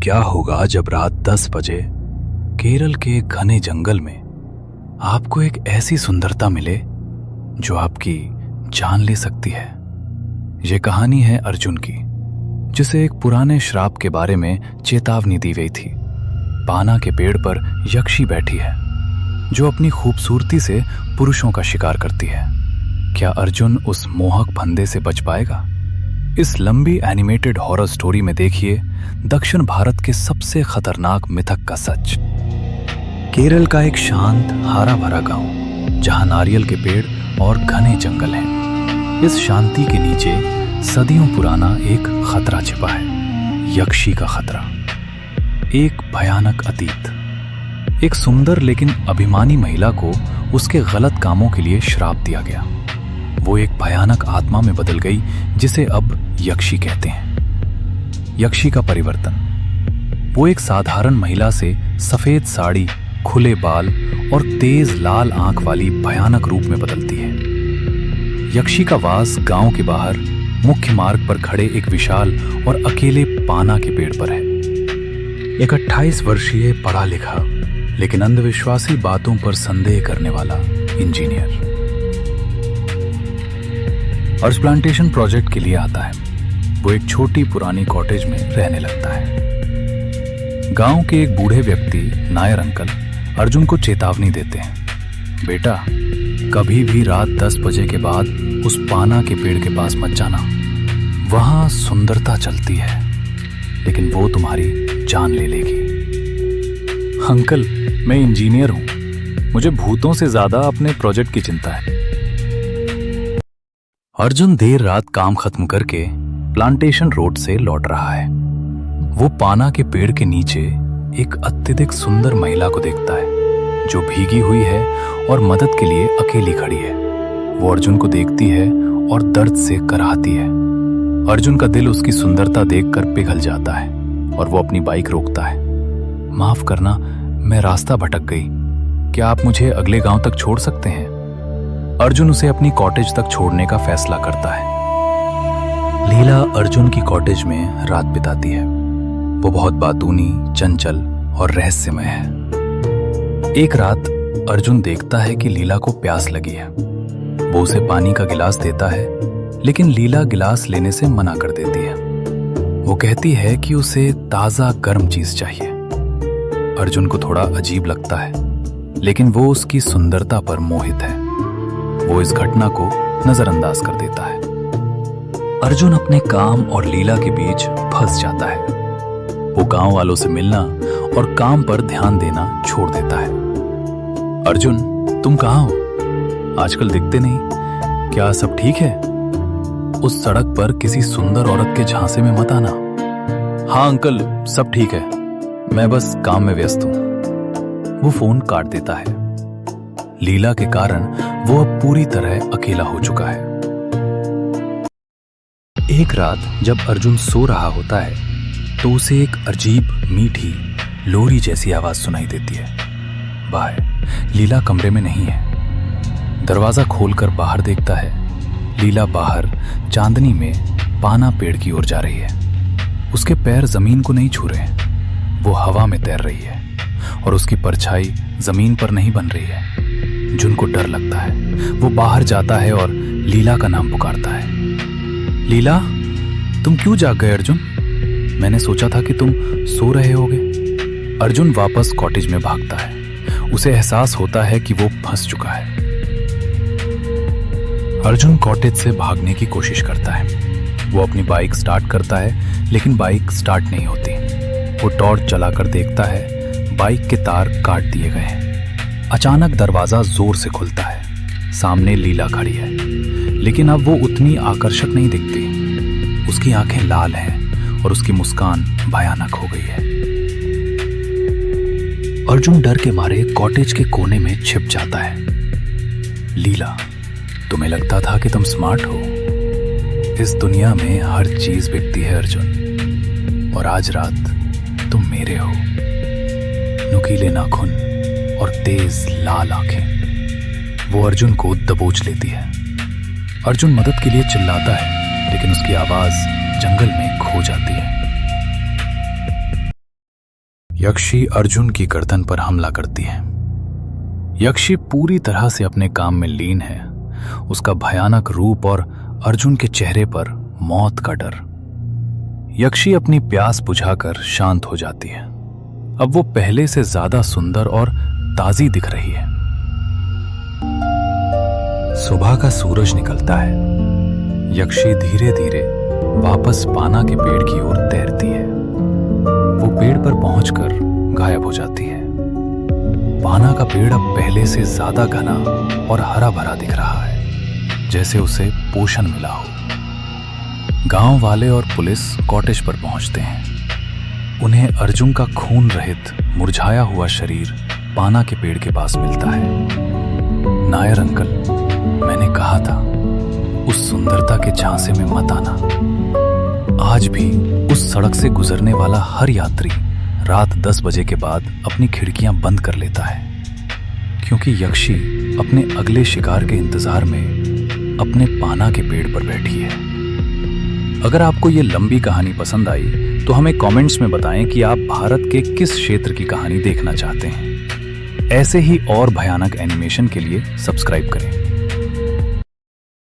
क्या होगा जब रात 10 बजे केरल के घने जंगल में आपको एक ऐसी सुंदरता मिले जो आपकी जान ले सकती है। यह कहानी है अर्जुन की, जिसे एक पुराने श्राप के बारे में चेतावनी दी गई थी। पाना के पेड़ पर यक्षी बैठी है जो अपनी खूबसूरती से पुरुषों का शिकार करती है। क्या अर्जुन उस मोहक फंदे से बच पाएगा? इस लंबी एनिमेटेड हॉरर स्टोरी में देखिए दक्षिण भारत के सबसे खतरनाक मिथक का सच। केरल का एक शांत हरा भरा गांव जहां नारियल के पेड़ और घने जंगल हैं। इस शांति के नीचे सदियों पुराना एक खतरा छिपा है, यक्षी का खतरा। एक भयानक अतीत। एक सुंदर लेकिन अभिमानी महिला को उसके गलत कामों के लिए श्राप दिया गया। वो एक भयानक आत्मा में बदल गई जिसे अब यक्षी कहते हैं। यक्षी का परिवर्तन। वो एक साधारण महिला से सफेद साड़ी, खुले बाल और तेज लाल आंख वाली भयानक रूप में बदलती है। यक्षी का वास गांव के बाहर मुख्य मार्ग पर खड़े एक विशाल और अकेले पाना के पेड़ पर है। एक 28 वर्षीय पढ़ा लिखा लेकिन अंधविश्वासी बातों पर संदेह करने वाला इंजीनियर अर्ज प्लांटेशन प्रोजेक्ट के लिए आता है। वो एक छोटी पुरानी कॉटेज में रहने लगता है। गांव के एक बूढ़े व्यक्ति नायर अंकल अर्जुन को चेतावनी देते हैं, बेटा कभी भी रात 10 बजे के बाद उस पाना के पेड़ के पास मत जाना। वहां सुंदरता चलती है लेकिन वो तुम्हारी जान ले लेगी। अंकल, मैं इंजीनियर हूं, मुझे भूतों से ज्यादा अपने प्रोजेक्ट की चिंता है। अर्जुन देर रात काम खत्म करके प्लांटेशन रोड से लौट रहा है। वो पाना के पेड़ के नीचे एक अत्यधिक सुंदर महिला को देखता है जो भीगी हुई है और मदद के लिए अकेली खड़ी है। वो अर्जुन को देखती है और दर्द से कराहती है। अर्जुन का दिल उसकी सुंदरता देखकर पिघल जाता है और वो अपनी बाइक रोकता है। माफ करना, मैं रास्ता भटक गई, क्या आप मुझे अगले गांव तक छोड़ सकते हैं? अर्जुन उसे अपनी कॉटेज तक छोड़ने का फैसला करता है। लीला अर्जुन की कॉटेज में रात बिताती है। वो बहुत बातूनी, चंचल और रहस्यमय है। एक रात अर्जुन देखता है कि लीला को प्यास लगी है। वो उसे पानी का गिलास देता है लेकिन लीला गिलास लेने से मना कर देती है। वो कहती है कि उसे ताजा गर्म चीज चाहिए। अर्जुन को थोड़ा अजीब लगता है लेकिन वो उसकी सुंदरता पर मोहित है। वो इस घटना को नजरअंदाज कर देता है। अर्जुन अपने काम और लीला के बीच फंस जाता है। वो गांव वालों से मिलना और काम पर ध्यान देना छोड़ देता है। अर्जुन, तुम कहाँ हो? आजकल दिखते नहीं, क्या सब ठीक है? उस सड़क पर किसी सुंदर औरत के झांसे में मत आना। हाँ अंकल, सब ठीक है, मैं बस काम में व्यस्त हूं। वो फोन काट देता है। लीला के कारण वो अब पूरी तरह अकेला हो चुका है। एक रात जब अर्जुन सो रहा होता है तो उसे एक अजीब मीठी लोरी जैसी आवाज सुनाई देती है। बाहर लीला कमरे में नहीं है। दरवाजा खोलकर बाहर देखता है। लीला बाहर चांदनी में पाना पेड़ की ओर जा रही है। उसके पैर जमीन को नहीं छू रहे हैं। वो हवा में तैर रही है और उसकी परछाई जमीन पर नहीं बन रही है। अर्जुन को डर लगता है। वो बाहर जाता है और लीला का नाम पुकारता है। लीला, तुम क्यों जाग गए अर्जुन? मैंने सोचा था कि तुम सो रहे होगे। अर्जुन वापस कॉटेज में भागता है। उसे एहसास होता है कि वो फंस चुका है। अर्जुन कॉटेज से भागने की कोशिश करता है। वो अपनी बाइक स्टार्ट करता है लेकिन बाइक स्टार्ट नहीं होती। वो टॉर्च चलाकर देखता है, बाइक के तार काट दिए गए हैं। अचानक दरवाजा जोर से खुलता है। सामने लीला खड़ी है लेकिन अब वो उतनी आकर्षक नहीं दिखती। उसकी आंखें लाल हैं और उसकी मुस्कान भयानक हो गई है। अर्जुन डर के मारे कॉटेज के कोने में छिप जाता है। लीला, तुम्हें लगता था कि तुम स्मार्ट हो। इस दुनिया में हर चीज बिकती है अर्जुन, और आज रात तुम मेरे हो। नुकीले नाखून और तेज लाल आंखें वो अर्जुन को दबोच लेती है। अर्जुन मदद के लिए चिल्लाता है लेकिन उसकी आवाज जंगल में खो जाती है। यक्षी अर्जुन की गर्दन पर हमला करती है। यक्षी पूरी तरह से अपने काम में लीन है, उसका भयानक रूप और अर्जुन के चेहरे पर मौत का डर। यक्षी अपनी प्यास बुझाकर शांत हो जाती है। अब वो पहले से ज्यादा सुंदर और ताजी दिख रही है। सुबह का सूरज निकलता है। यक्षी धीरे धीरे वापस पाना के पेड़ की ओर तैरती है। वो पेड़ पर पहुंचकर गायब हो जाती है। पाना का पेड़ अब पहले से ज्यादा घना और हरा भरा दिख रहा है, जैसे उसे पोषण मिला हो। गांव वाले और पुलिस कॉटेज पर पहुंचते हैं। उन्हें अर्जुन का खून रहित मुरझाया हुआ शरीर पाना के पेड़ के पास मिलता है। नायर अंकल, मैंने कहा था उस सुंदरता के झांसे में मत आना। आज भी उस सड़क से गुजरने वाला हर यात्री रात 10 बजे के बाद अपनी खिड़कियां बंद कर लेता है, क्योंकि यक्षी अपने अगले शिकार के इंतजार में अपने पाना के पेड़ पर बैठी है। अगर आपको ये लंबी कहानी पसंद आई तो हमें कमेंट्स में बताएं कि आप भारत के किस क्षेत्र की कहानी देखना चाहते हैं। ऐसे ही और भयानक एनिमेशन के लिए सब्सक्राइब करें।